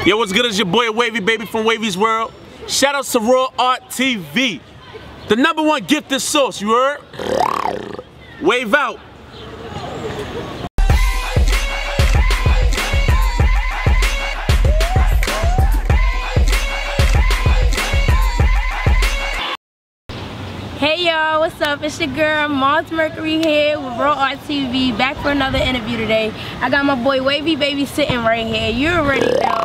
Yo, what's good? It's your boy Wavy Baby from WaveysWorld. Shout out to Raw Art TV. The #1 gifted source, you heard? Wave out. Hey y'all, what's up? It's your girl Mars Mercury here with Raw Art TV, back for another interview today. I got my boy Wavy Baby sitting right here. You already know.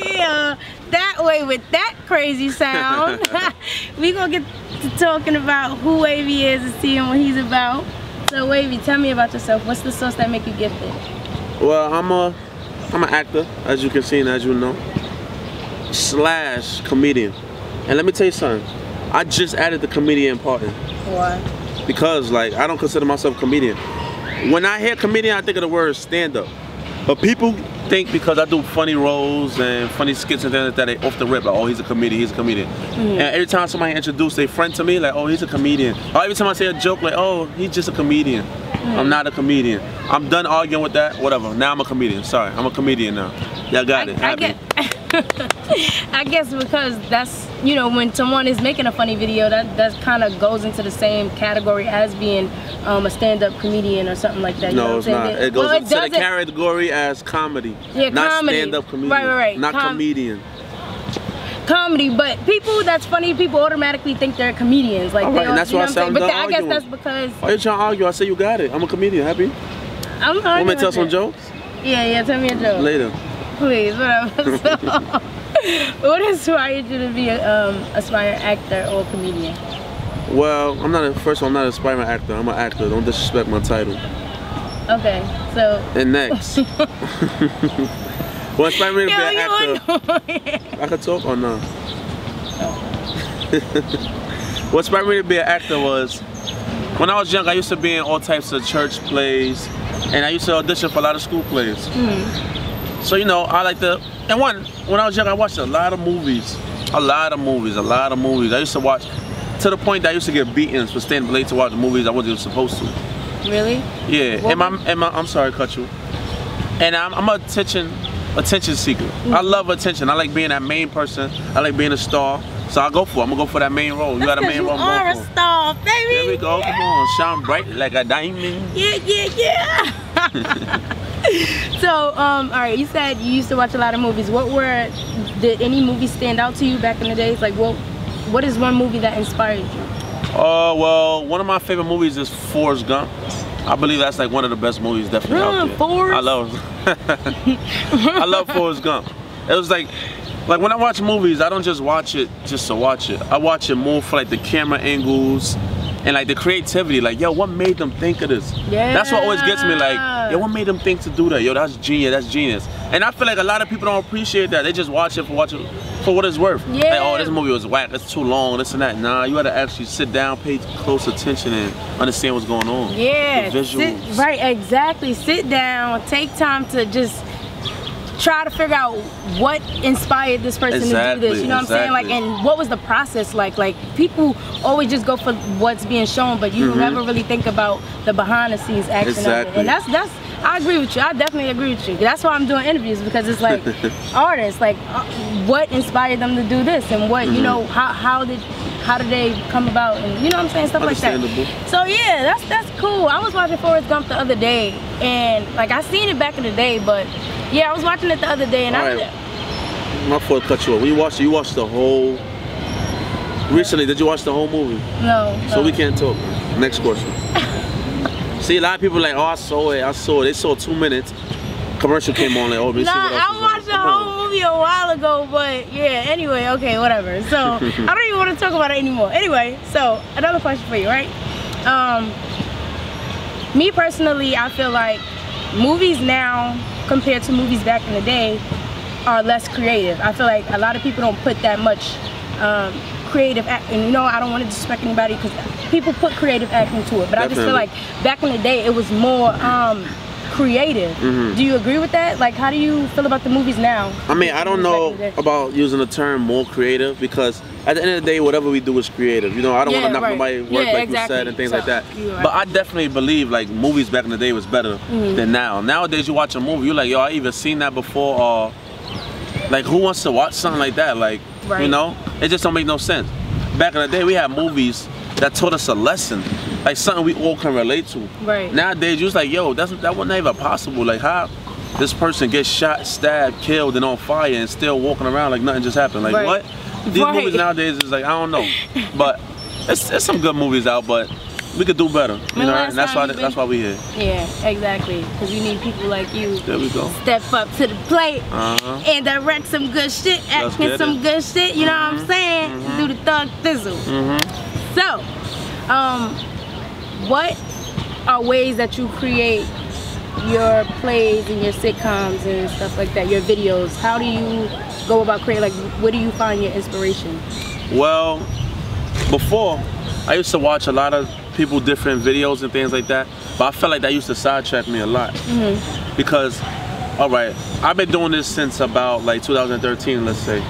Yeah, that way with that crazy sound. We gonna get to talking about who Wavy is and seeing what he's about. So Wavy, tell me about yourself. What's the source that make you gifted? Well, I'm an actor, as you can see and as you know, / comedian. And let me tell you something. I just added the comedian part in. Why? Because like I don't consider myself a comedian. When I hear comedian, I think of the word stand-up. But people think because I do funny roles and funny skits and things like that, they off the rip like, oh, he's a comedian, he's a comedian. And every time somebody introduces their friend to me, like, oh, he's a comedian. Or every time I say a joke, like, oh, he's just a comedian. I'm not a comedian. I'm done arguing with that, whatever. Now I'm a comedian. Sorry, I'm a comedian now. Y'all got it. I guess because that's, you know, when someone is making a funny video, that kind of goes into the same category as being a stand-up comedian or something like that. You know it's not. It goes into the category as comedy. Yeah, not comedy. Stand-up comedian. Right. Not comedian. Comedy, but people that's funny, people automatically think they're comedians. Like, right, and that's why I sound done I guess arguing. that's because. Why you trying to argue? I say you got it. I'm a comedian. Happy? I'm arguing. Want me to tell some jokes? Yeah, tell me a joke. Later. Please, whatever. So, what inspired you to be an aspiring actor or comedian? Well, I'm not an aspiring actor. I'm an actor. Don't disrespect my title. Okay, so. And next. What inspired me to be an actor? I could talk or no? What inspired me to be an actor was when I was young. I used to be in all types of church plays, and I used to audition for a lot of school plays. So you know, I like to. And when I was young, I watched a lot of movies. A lot of movies. I used to watch to the point that I used to get beatings for staying late to watch the movies I wasn't supposed to. Really? Yeah. I'm sorry to cut you. And I'm an attention seeker. I love attention. I like being that main person. I like being a star. So I'm gonna go for that main role. You got a main role. You are a star, baby. There we go. Come on, shine bright like a diamond. Yeah. So, alright, you said you used to watch a lot of movies. Did any movies stand out to you back in the days? Like, what is one movie that inspired you? Well, one of my favorite movies is Forrest Gump. I believe that's like one of the best movies definitely out there. Forrest? I love Forrest Gump. It was like when I watch movies, I don't just watch it just to watch it. I watch it more for like the camera angles and like the creativity. Like, yo, what made them think of this? Yeah. That's what always gets me. Like, yo, what made them think to do that? Yo, that's genius. And I feel like a lot of people don't appreciate that. They just watch it for what it's worth. Yeah. Like, oh, this movie was whack. It's too long. This and that. Nah, you got to actually sit down, pay close attention, and understand what's going on. Yeah. The visuals. Right. Exactly. Sit down. Take time to just try to figure out what inspired this person to do this, you know what I'm saying? Like, and what was the process like? Like, people always just go for what's being shown, but you never really think about the behind the scenes action of it. And that's I agree with you. I definitely agree with you. That's why I'm doing interviews, because it's like artists, like what inspired them to do this, and what, you know, how did they come about, and you know what I'm saying, stuff like that. So yeah, that's cool. I was watching Forrest Gump the other day, and like I seen it back in the day, but yeah, I was watching it the other day, and my fault, cut you off. You watched the whole. Recently, did you watch the whole movie? No. So we can't talk. Next question. See, a lot of people are like, oh, I saw it. They saw 2 minutes. Commercial came on, like, oh, let's see what else I watched the whole movie a while ago, but yeah, anyway, okay, whatever. So, I don't even want to talk about it anymore. Anyway, so, another question for you, right? Me personally, I feel like movies now, compared to movies back in the day, are less creative. I feel like a lot of people don't put that much creative acting. You know, I don't want to disrespect anybody, because people put creative acting to it, but I just feel like back in the day it was more creative. Do you agree with that? Like, how do you feel about the movies now? I mean, I don't know about using the term more creative, because at the end of the day, whatever we do is creative. You know, I don't want to knock nobody's work, like you said, and things like that. But I definitely believe like movies back in the day was better than now. Nowadays, you watch a movie, you're like, yo, I either seen that before, or Like, who wants to watch something like that? Like, you know, it just don't make no sense. Back in the day, we had movies that taught us a lesson, like something we all can relate to. Nowadays, you was like, yo, that wasn't even possible. Like, how this person gets shot, stabbed, killed, and on fire, and still walking around like nothing just happened? Like, what? These movies nowadays is like, I don't know. But it's some good movies out, but we could do better. You know, and that's why we here. Yeah, exactly. Because we need people like you. There we go. Step up to the plate and direct some good shit, acting some good shit. You know what I'm saying? Do the thug thizzle. So, what are ways that you create your plays and your sitcoms and stuff like that, your videos? How do you go about creating, like, where do you find your inspiration? Well, before, I used to watch a lot of people different videos and things like that, but I felt like that used to sidetrack me a lot. Because, all right, I've been doing this since about like 2013, let's say.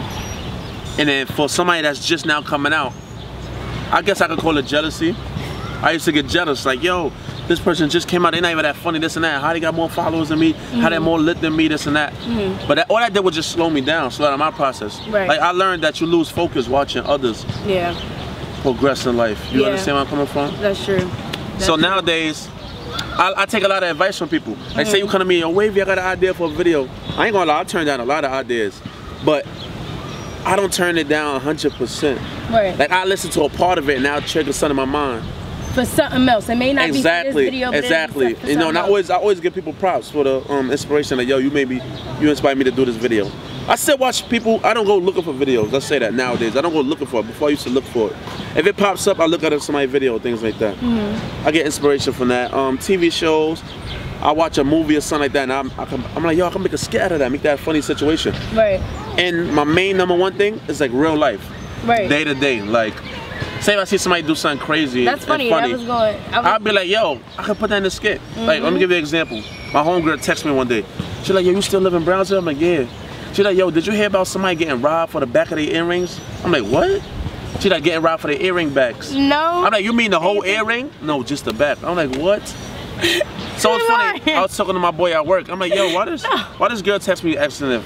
And then for somebody that's just now coming out, I guess I could call it jealousy. I used to get jealous, like, yo, this person just came out, they're not even that funny, this and that. How they got more followers than me? How they more lit than me, this and that. But all that did was just slow me down, slow down my process. Like, I learned that you lose focus watching others progress in life. You understand where I'm coming from? That's true. So nowadays, I take a lot of advice from people. Like, say you come to me, yo, Wavy, I got an idea for a video. I ain't gonna lie, I turn down a lot of ideas. But I don't turn it down 100%. Like, I listen to a part of it and I'll trigger something in my mind. For something else. It may not be for this video, but you know, and I always give people props for the inspiration. Like, yo, you inspired me to do this video. I still watch people. I don't go looking for videos. Let's say that nowadays. I don't go looking for it. Before I used to look for it. If it pops up, I look at somebody's video, things like that. I get inspiration from that. TV shows. I watch a movie or something like that, and I'm like, yo, I can make a skit out of that, make that a funny situation. And my main #1 thing is like real life, day to day. Like, say if I see somebody do something crazy, that's funny. I'll be like, yo, I can put that in the skit. Like, let me give you an example. My homegirl texted me one day. She's like, yo, you still live in Brownsville? I'm like, yeah. She's like, yo, did you hear about somebody getting robbed for the back of their earrings? I'm like, what? She's like, getting robbed for their earring backs. No. I'm like, you mean the whole earring? No, just the back. I'm like, what? So it's funny. I was talking to my boy at work. I'm like, yo, why this girl text me asking if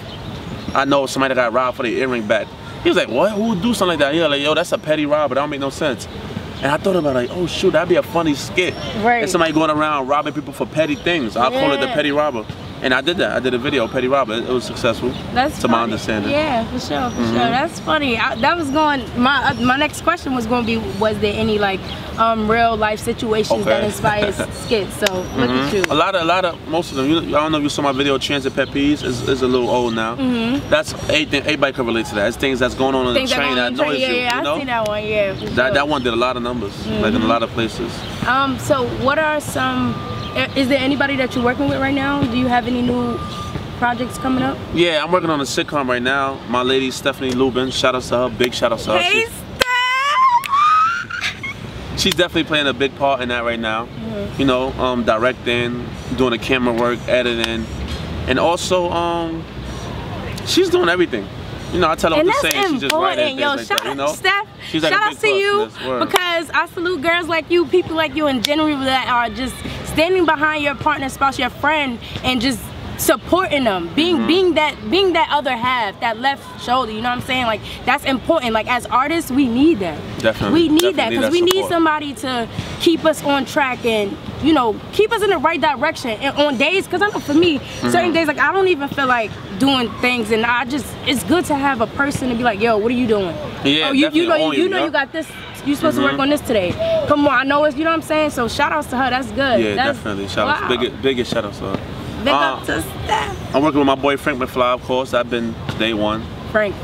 I know somebody that got robbed for their earring back? He was like, what? Who would do something like that? He was like, yo, that's a petty robber. That don't make no sense. And I thought about it, like, oh shoot, that'd be a funny skit. And somebody going around robbing people for petty things. I'll call it the petty robber. And I did that. I did a video, Petty Robber. It was successful. That's to my understanding. Yeah, for sure, for sure. That's funny. That was going. My next question was going to be, was there any like real life situations that inspires skits? So look at you. A lot of most of them. I don't know if you saw my video, Transit Pet Peeves. Is a little old now. That's everybody can relate to that. It's things that's going on the train that annoys you. Yeah, I see that one. Yeah, for sure. That one did a lot of numbers, like in a lot of places. So what are some? Is there anybody that you're working with right now? Do you have any new projects coming up? Yeah, I'm working on a sitcom right now. My lady, Stephanie Lubin, shout out to her, big shout out to her. Hey, She's definitely playing a big part in that right now. You know, directing, doing the camera work, editing, and also she's doing everything. You know, I tell her what to say, and she's just writing things like that, you know? Steph, she's like shout out to you, because I salute girls like you, people like you in general that are just standing behind your partner, spouse, your friend, and just supporting them, being that other half, that left shoulder. You know what I'm saying? Like, that's important. Like, as artists, we need that. Definitely. We need that because we need somebody to keep us on track and, you know, keep us in the right direction. And on days, because I know for me, certain days, like, I don't even feel like doing things, and it's good to have a person to be like, yo, what are you doing? Yeah, oh, you know you got this. You supposed to work on this today. Come on, I know it's, you know what I'm saying? So shout outs to her, that's good. Yeah, definitely. Shout outs. Biggest shout outs to her. Big up to Steph. I'm working with my boy Frank McFly, of course. I've been day one. Frank.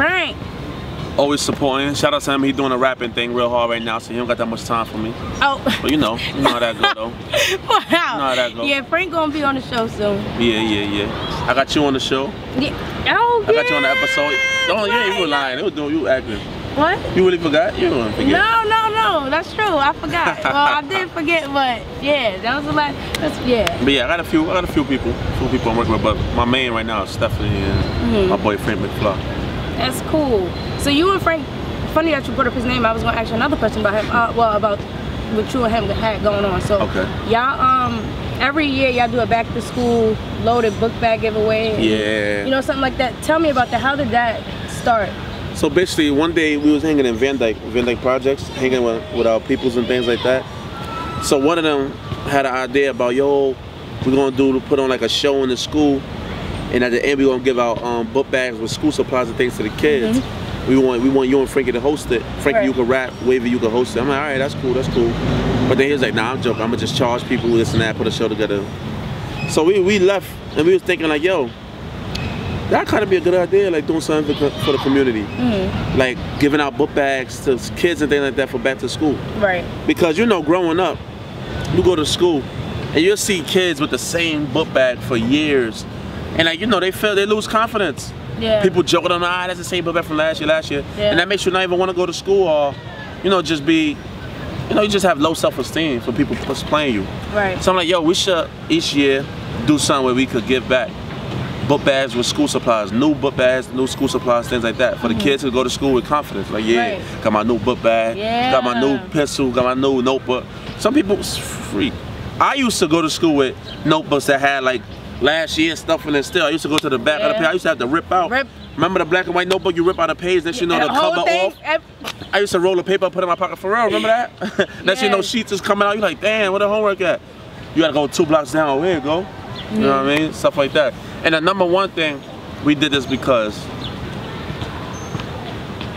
Always supporting. Shout out to him. He's doing a rapping thing real hard right now, so he don't got that much time for me. Oh. But you know how that go though. Wow. You know how that go. Yeah, Frank gonna be on the show soon. Yeah. I got you on the show. Yeah. Oh, I got you on the episode. Oh, yeah, you were lying. It was doing you acting. What? You really forgot? You didn't forget. No, that's true. I forgot. Well, I did forget, but yeah, that was a lot. But yeah, I got a few people I'm working with, but my main right now is Stephanie and my boy Frank McFly. That's cool. So you and Frank, funny that you brought up his name. I was gonna ask you another question about him. Well, about what you and him had going on. So y'all every year y'all do a back to school loaded book bag giveaway. Yeah. You know, something like that. Tell me about that. How did that start? So basically, one day we was hanging in Van Dyke Projects, hanging with our peoples and things like that. So one of them had an idea about, yo, we're gonna put on like a show in the school, and at the end we're gonna give out book bags with school supplies and things to the kids. We want you and Frankie to host it. Frankie, you can rap. Wavy, you can host it. I'm like, all right, that's cool, that's cool. But then he was like, nah, I'm joking. I'm gonna just charge people this and that, put a show together. So we left, and we was thinking like, yo, that kind of be a good idea, like doing something for the community. Like giving out book bags to kids and things like that for back to school. Right. Because you know, growing up, you go to school and you'll see kids with the same book bag for years. And like, you know, they lose confidence. Yeah. People joke on them, that's the same book bag from last year. Yeah. And that makes you not even want to go to school, or, you know, just be, you know, you just have low self-esteem for people playing you. Right. So I'm like, yo, we should each year do something where we could give back. Book bags with school supplies, new book bags, new school supplies, things like that. For the kids to go to school with confidence. Like, yeah, got my new book bag, got my new pencil, got my new notebook. Some people, it's free. I used to go to school with notebooks that had like last year's stuff in it still. I used to go to the back of the page. I used to have to rip out. Remember the black and white notebook, you rip out a page, then you know the cover off? I used to roll the paper, put it in my pocket for real, remember that? Then you know sheets is coming out, you're like, damn, where the homework at? You gotta go 2 blocks down, here you go. You know what I mean? Stuff like that. And the number one thing, we did this because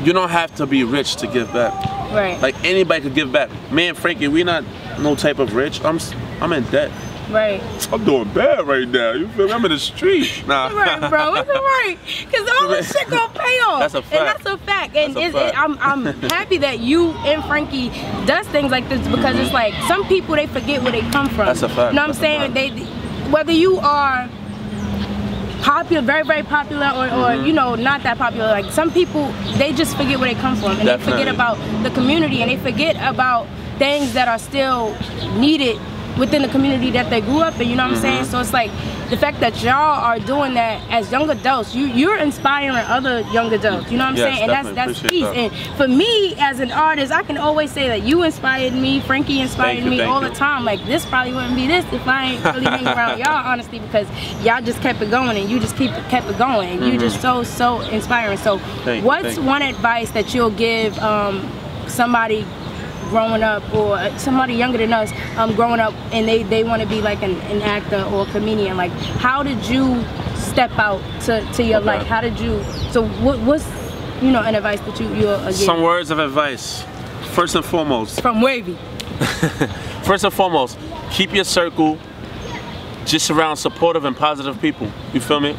you don't have to be rich to give back. Right. Like anybody could give back. Me and Frankie, we not no type of rich. I'm in debt. Right. I'm doing bad right now. You feel me? I'm in the street. Nah. Right, bro. It's alright. Because all this shit gonna pay off. That's a fact. And that's a fact. And I'm happy that you and Frankie does things like this, because it's like some people, they forget where they come from. That's a fact. You know what I'm saying? Whether you are popular, very, very popular, or you know, not that popular, like some people, they just forget where they come from, and they forget about the community, and they forget about things that are still needed within the community that they grew up in, you know what I'm saying? So it's like the fact that y'all are doing that as young adults, you're inspiring other young adults, you know what I'm saying? And that's peace. And for me as an artist, I can always say that you inspired me, Frankie inspired me all the time. Like, this probably wouldn't be this if I ain't really hanging around y'all, honestly, because y'all just kept it going, and you just kept it going, and you just so inspiring. So what's one advice that you'll give somebody growing up, or somebody younger than us growing up, and they want to be like an actor or a comedian? Like, how did you step out to your life? How did you, so what's, you know, an advice that you'll give? Some words of advice. First and foremost, from Wavy. First and foremost, keep your circle just around supportive and positive people. You feel me?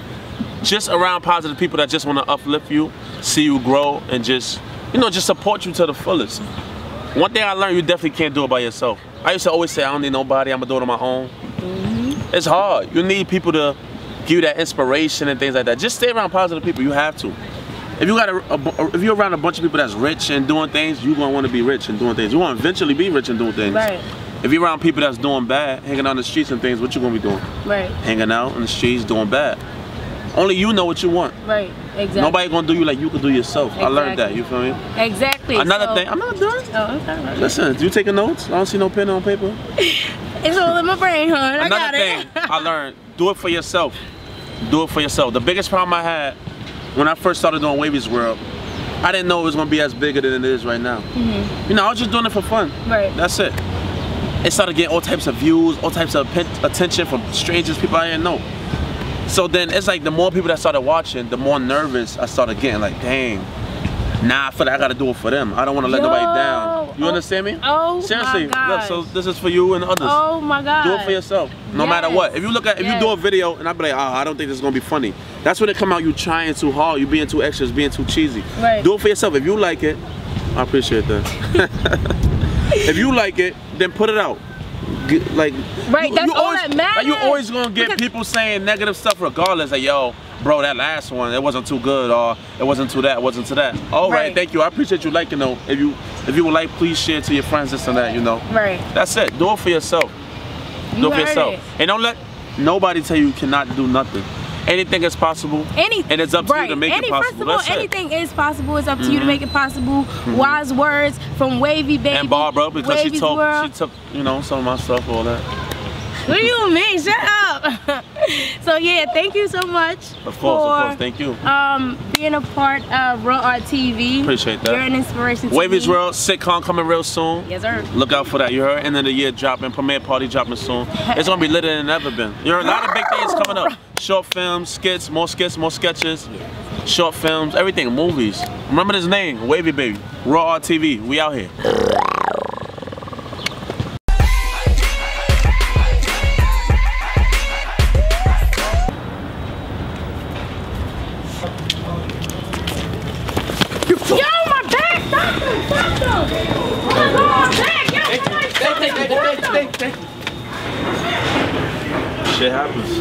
Just around positive people that just want to uplift you, see you grow, and just, you know, just support you to the fullest. One thing I learned, you definitely can't do it by yourself. I used to always say, I don't need nobody, I'm gonna do it on my own. It's hard. You need people to give you that inspiration and things like that. Just stay around positive people, you have to. If you're around a bunch of people that's rich and doing things, you're gonna wanna be rich and doing things. You wanna eventually be rich and doing things. Right. If you're around people that's doing bad, hanging out on the streets and things, what you gonna be doing? Right. Hanging out on the streets, doing bad. Only you know what you want. Right, exactly. Nobody gonna do you like you can do yourself. Exactly. I learned that, you feel me? Exactly. Another thing, I'm not done. Oh, okay. Right. Listen, do you taking notes? I don't see no pen on paper. It's all in my brain, hon. I got it. Another thing I learned, do it for yourself. Do it for yourself. The biggest problem I had when I first started doing WaveysWorld, I didn't know it was gonna be as bigger than it is right now. You know, I was just doing it for fun. Right. That's it. It started getting all types of views, all types of attention from strangers, people I didn't know. So then it's like the more people that started watching, the more nervous I started getting. Like, dang, nah, I feel like I gotta do it for them. I don't wanna let nobody down. You understand me? Oh, seriously, my gosh. look, so this is for you and others. Oh my God. Do it for yourself, no matter what. If you look at, if you do a video and I be like, oh, I don't think this is gonna be funny. That's when it come out, you trying too hard, you being too extra, being too cheesy. Right. Do it for yourself. If you like it, I appreciate that. If you like it, then put it out. Like, that's all that matters. Like, you always gonna get people saying negative stuff regardless. Like, yo, bro, that last one, it wasn't too good, or it wasn't too that, it wasn't to that. All right, thank you. I appreciate you liking, though. If you would like, please share to your friends, this and that, you know. Right. That's it. Do it for yourself. Do it for yourself. And don't let nobody tell you cannot do nothing. Anything is possible, and it's up to you to make it possible. First of all, anything is possible. It's up to you to make it possible. Wise words from Wavy, baby. And Barbara, because she took, you know, some of my stuff, all that. What do you mean? Shut up. So yeah, thank you so much. Of course, thank you. Being a part of Raw Art TV. Appreciate that. You're an inspiration to WaveysWorld sitcom coming real soon. Yes, sir. Look out for that. You heard? End of the year dropping, premiere party dropping soon. It's gonna be litter than ever been. You heard? A lot of big things coming up. Short films, skits, more sketches. Short films, everything, movies. Remember his name, Wavy Baby. Raw Art TV. We out here. Yo, my back! Stop them! Oh my back! Yo, Shit happens.